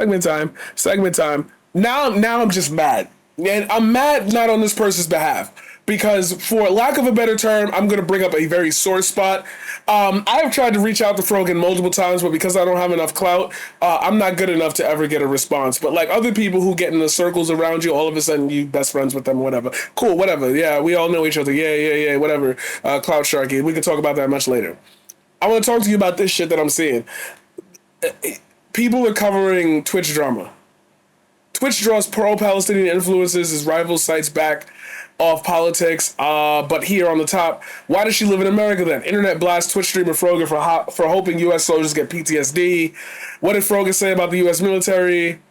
Segment time. Segment time. Now I'm just mad. And I'm mad not on this person's behalf. Because, for lack of a better term, I'm going to bring up a very sore spot. I have tried to reach out to Frogan multiple times, but because I don't have enough clout, I'm not good enough to ever get a response. But like other people who get in the circles around you, all of a sudden you best friends with them, whatever. Cool, whatever. Yeah, we all know each other. Yeah, whatever. Clout Sharky. We can talk about that much later. I want to talk to you about this shit that I'm seeing. People are covering Twitch drama. Twitch draws pro-Palestinian influences as rival sites back off politics, but here on the top, why does she live in America then? Internet blast Twitch streamer Frogan for hoping U.S. soldiers get PTSD. What did Frogan say about the U.S. military?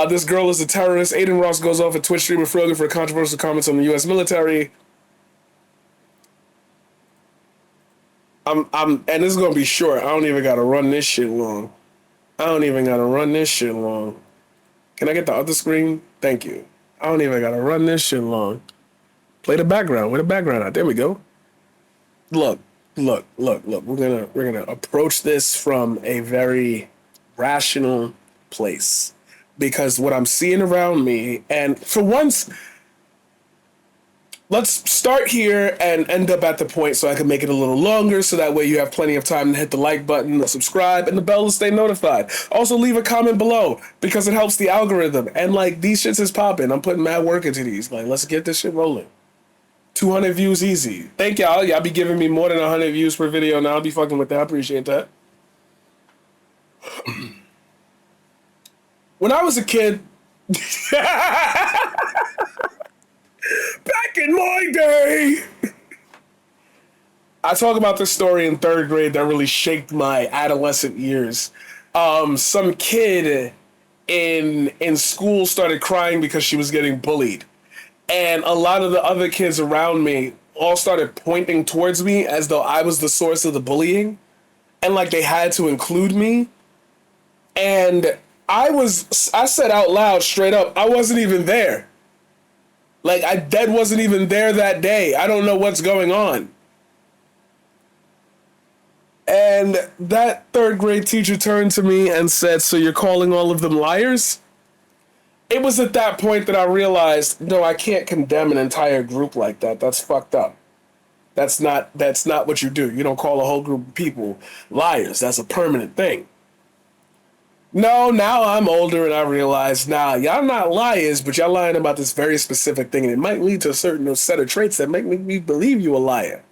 This girl is a terrorist. Aiden Ross goes off at Twitch streamer Frogan for controversial comments on the U.S. military. And this is gonna be short. I don't even gotta run this shit long. Can I get the other screen? Thank you. I don't even gotta run this shit long. Play the background. Where the background at? There we go. Look. We're gonna approach this from a very rational place. Because what I'm seeing around me, and for once, let's start here and end up at the point so I can make it a little longer, so that way you have plenty of time to hit the like button, the subscribe, and the bell to stay notified. Also, leave a comment below, because it helps the algorithm. And, like, these shits is popping. I'm putting mad work into these. Like, let's get this shit rolling. 200 views easy. Thank y'all. Y'all be giving me more than 100 views per video now. I'll be fucking with that. I appreciate that. When I was a kid... Back in my day, I talk about this story in 3rd grade that really shaped my adolescent years. Some kid in school started crying because she was getting bullied. And a lot of the other kids around me all started pointing towards me as though I was the source of the bullying. And like they had to include me. And I said out loud, straight up, I wasn't even there. Like, I dead wasn't even there that day. I don't know what's going on. And that 3rd grade teacher turned to me and said, so you're calling all of them liars? It was at that point that I realized, no, I can't condemn an entire group like that. That's fucked up. That's not what you do. You don't call a whole group of people liars. That's a permanent thing. No, now I'm older and I realize, nah, y'all not liars, but y'all lying about this very specific thing, and it might lead to a certain set of traits that make me believe you a liar.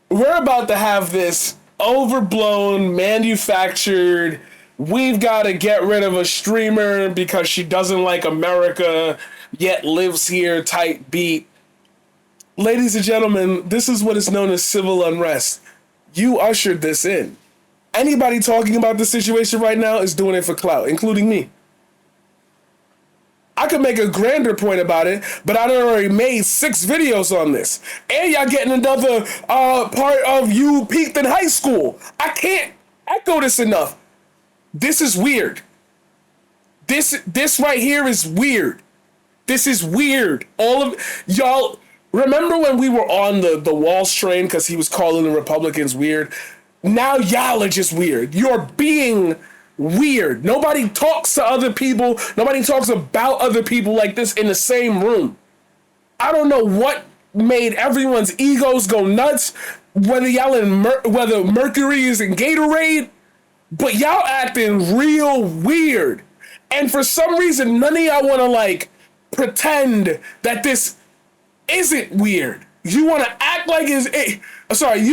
We're about to have this overblown, manufactured, we've got to get rid of a streamer because she doesn't like America, yet lives here type beat. Ladies and gentlemen, this is what is known as civil unrest. You ushered this in. Anybody talking about the situation right now is doing it for clout, including me. I could make a grander point about it, but I done already made 6 videos on this. And y'all getting another part of you peaked in high school. I can't echo this enough. This is weird. This right here is weird. This is weird. All of y'all remember when we were on the Walsh train because he was calling the Republicans weird? Now y'all are just weird. You're being weird. Nobody talks to other people. Nobody talks about other people like this in the same room. I don't know what made everyone's egos go nuts, whether y'all whether Mercury is in Gatorade, but y'all acting real weird. And for some reason, none of y'all want to like pretend that this isn't weird. You want to act like you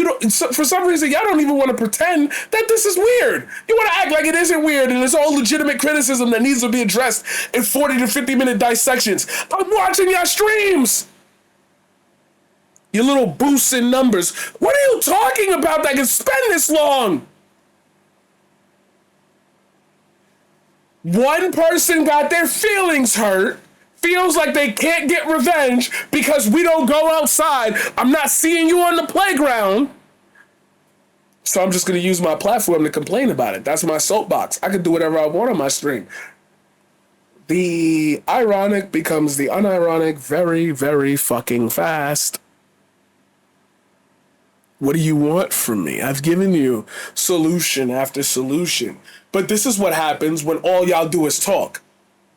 don't. For some reason, y'all don't even want to pretend that this is weird. You want to act like it isn't weird, and it's all legitimate criticism that needs to be addressed in 40 to 50 minute dissections. I'm watching your streams. Your little boosts in numbers. What are you talking about that can spend this long? One person got their feelings hurt. Feels like they can't get revenge because we don't go outside. I'm not seeing you on the playground. So I'm just going to use my platform to complain about it. That's my soapbox. I can do whatever I want on my stream. The ironic becomes the unironic very, very fucking fast. What do you want from me? I've given you solution after solution. But this is what happens when all y'all do is talk.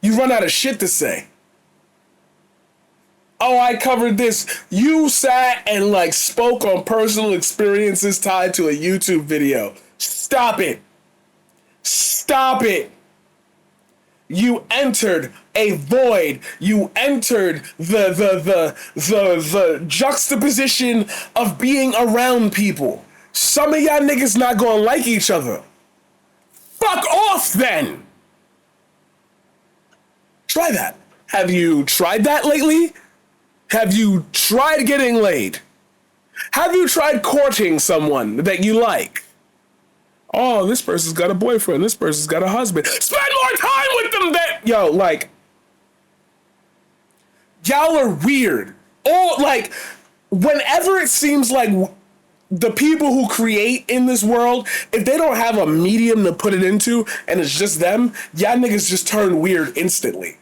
You run out of shit to say. Oh, I covered this. You sat and like spoke on personal experiences tied to a YouTube video. Stop it. Stop it. You entered a void. You entered the juxtaposition of being around people. Some of y'all niggas not gonna like each other. Fuck off then. Try that. Have you tried that lately? Have you tried getting laid? Have you tried courting someone that you like? Oh, this person's got a boyfriend. This person's got a husband. Spend more time with them then. Yo, like, y'all are weird. Oh, like, whenever it seems like the people who create in this world, if they don't have a medium to put it into and it's just them, y'all niggas just turn weird instantly.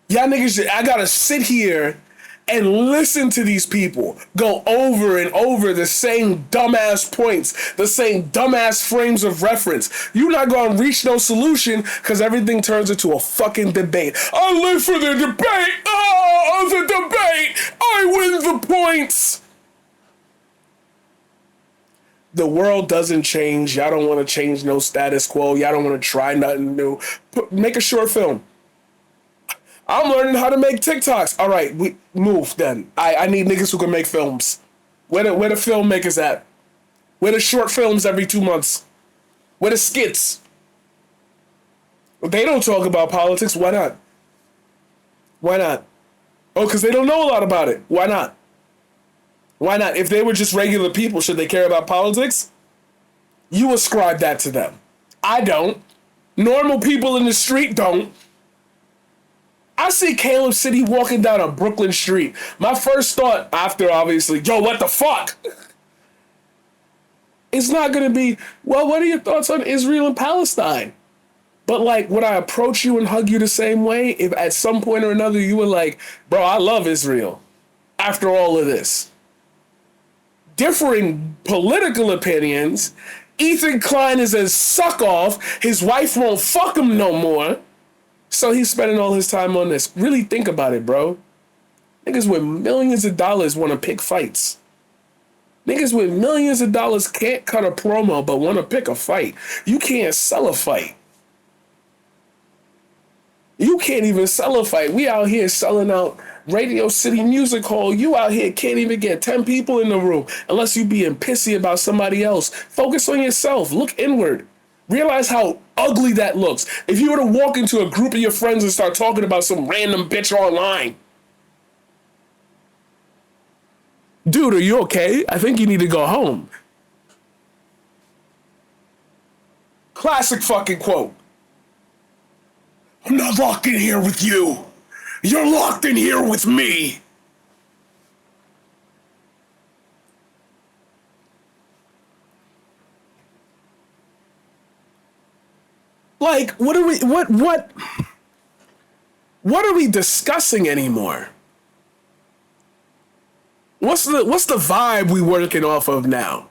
Y'all niggas, I gotta sit here and listen to these people go over and over the same dumbass points, the same dumbass frames of reference. You're not gonna reach no solution because everything turns into a fucking debate. I live for the debate. Oh, the debate. I win the points. The world doesn't change. Y'all don't want to change no status quo. Y'all don't want to try nothing new. Make a short film. I'm learning how to make TikToks. All right, we move then. I need niggas who can make films. Where the filmmakers at? Where the short films every 2 months? Where the skits? They don't talk about politics. Why not? Why not? Oh, because they don't know a lot about it. Why not? Why not? If they were just regular people, should they care about politics? You ascribe that to them. I don't. Normal people in the street don't. I see Caleb City walking down a Brooklyn street. My first thought after, obviously, yo, what the fuck? It's not going to be, well, what are your thoughts on Israel and Palestine? But, like, would I approach you and hug you the same way if at some point or another you were like, bro, I love Israel after all of this? Differing political opinions. Ethan Klein is a suck off. His wife won't fuck him no more. So he's spending all his time on this. Really think about it, bro. Niggas with millions of dollars want to pick fights. Niggas with millions of dollars can't cut a promo but want to pick a fight. You can't sell a fight. You can't even sell a fight. We out here selling out Radio City Music Hall. You out here can't even get 10 people in the room unless you being pissy about somebody else. Focus on yourself. Look inward. Realize how ugly that looks. If you were to walk into a group of your friends and start talking about some random bitch online. Dude, are you okay? I think you need to go home. Classic fucking quote. I'm not locked in here with you. You're locked in here with me. Like, what are we discussing anymore? What's the vibe we working off of now?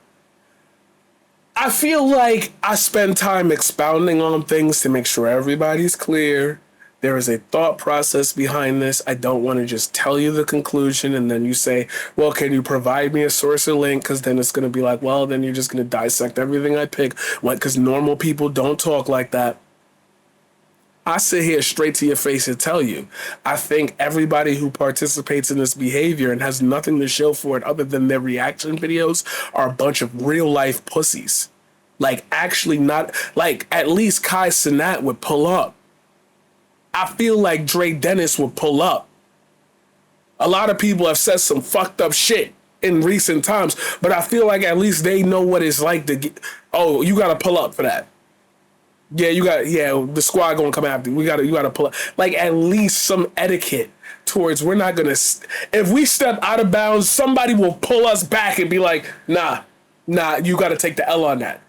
I feel like I spend time expounding on things to make sure everybody's clear. There is a thought process behind this. I don't want to just tell you the conclusion and then you say, well, can you provide me a source or link? Because then it's going to be like, well, then you're just going to dissect everything I pick. What? Because normal people don't talk like that. I sit here straight to your face and tell you, I think everybody who participates in this behavior and has nothing to show for it other than their reaction videos are a bunch of real life pussies. Like, actually not, like, at least Kai Cenat would pull up. I feel like Dre Dennis would pull up. A lot of people have said some fucked up shit in recent times, but I feel like at least they know what it's like to get, oh, you gotta pull up for that. Yeah, the squad gonna come after you. You gotta pull up. Like, at least some etiquette towards, we're not gonna, if we step out of bounds, somebody will pull us back and be like, nah, you gotta take the L on that.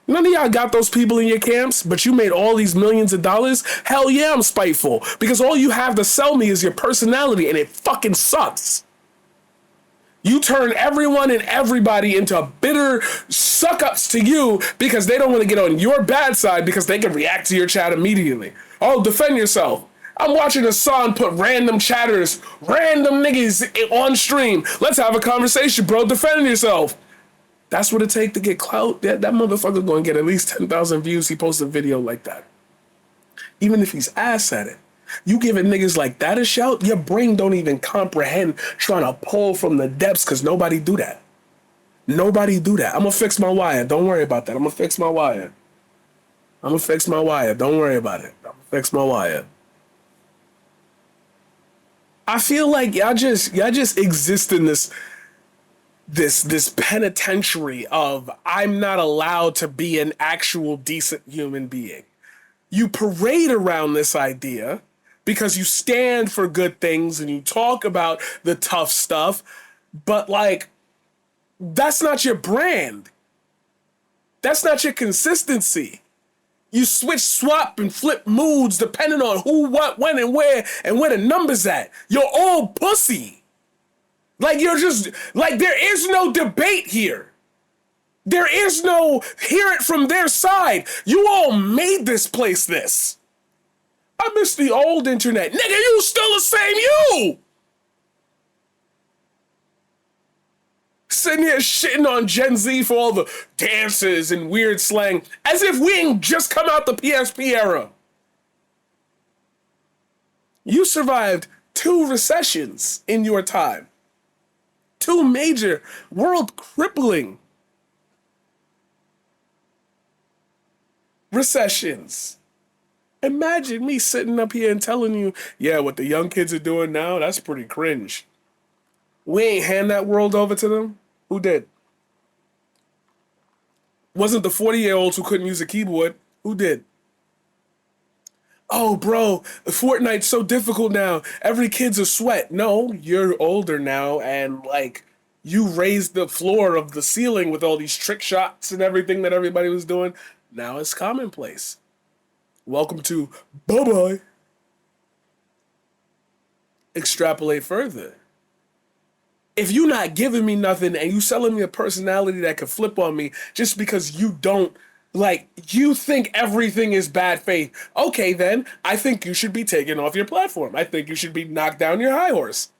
None of y'all got those people in your camps, but you made all these millions of dollars. Hell yeah, I'm spiteful. Because all you have to sell me is your personality, and it fucking sucks. You turn everyone and everybody into bitter suck-ups to you because they don't want to get on your bad side because they can react to your chat immediately. Oh, defend yourself. I'm watching Hassan put random chatters, random niggas on stream. Let's have a conversation, bro. Defend yourself. That's what it takes to get clout. That motherfucker gonna get at least 10,000 views. He posts a video like that. Even if he's ass at it. You giving niggas like that a shout, your brain don't even comprehend trying to pull from the depths because nobody do that. Nobody do that. I'm gonna fix my wire. Don't worry about that. I'm gonna fix my wire. I'm gonna fix my wire. Don't worry about it. I'm gonna fix my wire. I feel like y'all just exist in this penitentiary of I'm not allowed to be an actual decent human being. You parade around this idea because you stand for good things and you talk about the tough stuff, but like that's not your brand. That's not your consistency. You switch, swap, and flip moods depending on who, what, when, and where the numbers at. You're all pussy. Like you're just like there is no debate here. There is no hear it from their side. You all made this place this. I miss the old internet. Nigga, you still the same you. Sitting here shitting on Gen Z for all the dances and weird slang, as if we ain't just come out the PSP era. You survived 2 recessions in your time. 2 major, world crippling recessions. Imagine me sitting up here and telling you, yeah, what the young kids are doing now, that's pretty cringe. We ain't hand that world over to them. Who did? Wasn't the 40-year-olds who couldn't use a keyboard. Who did? Oh, bro, Fortnite's so difficult now. Every kid's a sweat. No, you're older now, and like you raised the floor of the ceiling with all these trick shots and everything that everybody was doing. Now it's commonplace. Welcome to bye-bye. Extrapolate further. If you not giving me nothing and you selling me a personality that could flip on me just because you don't, like, you think everything is bad faith, okay then, I think you should be taken off your platform. I think you should be knocked down your high horse.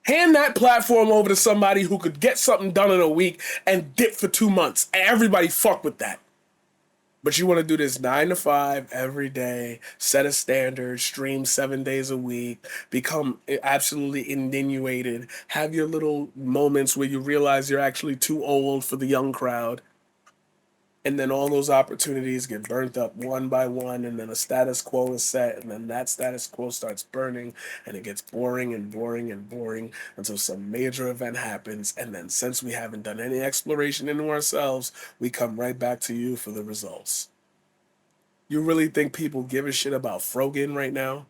Hand that platform over to somebody who could get something done in a week and dip for 2 months. And everybody fuck with that. But you want to do this 9 to 5 every day, set a standard, stream 7 days a week, become absolutely insinuated, have your little moments where you realize you're actually too old for the young crowd. And then all those opportunities get burnt up one by one, and then a status quo is set, and then that status quo starts burning, and it gets boring and boring and boring until some major event happens, and then since we haven't done any exploration into ourselves, we come right back to you for the results. You really think people give a shit about Frogan right now?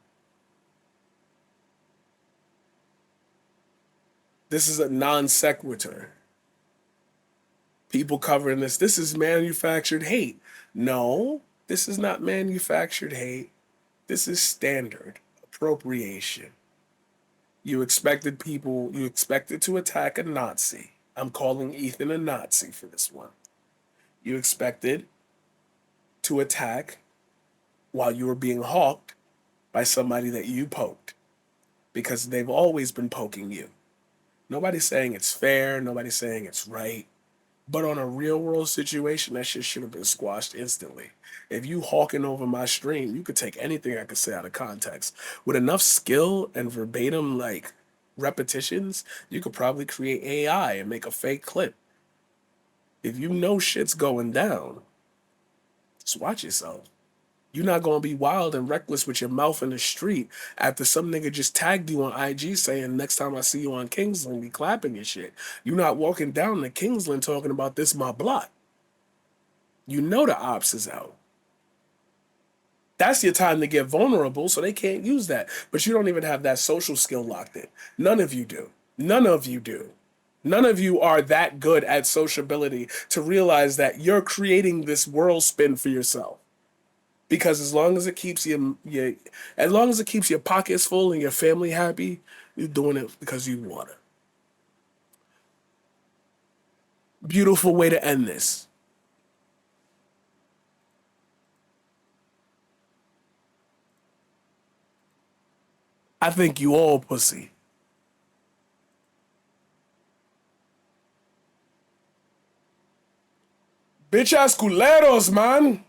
This is a non sequitur. People covering this. This is manufactured hate. No, this is not manufactured hate. This is standard appropriation. You expected to attack a Nazi. I'm calling Ethan a Nazi for this one. You expected to attack while you were being hawked by somebody that you poked. Because they've always been poking you. Nobody's saying it's fair. Nobody's saying it's right. But on a real world situation, that shit should have been squashed instantly. If you hawking over my stream, you could take anything I could say out of context. With enough skill and verbatim like repetitions, you could probably create AI and make a fake clip. If you know shit's going down, just watch yourself. You're not gonna be wild and reckless with your mouth in the street after some nigga just tagged you on IG saying next time I see you on Kingsland, be clapping your shit. You're not walking down to Kingsland talking about this my block. You know the ops is out. That's your time to get vulnerable, so they can't use that. But you don't even have that social skill locked in. None of you do. None of you do. None of you are that good at sociability to realize that you're creating this world spin for yourself. Because as long as it keeps your pockets full and your family happy, you're doing it because you want it. beautiful way to end this. I think you all pussy. Bitch ass culeros, man.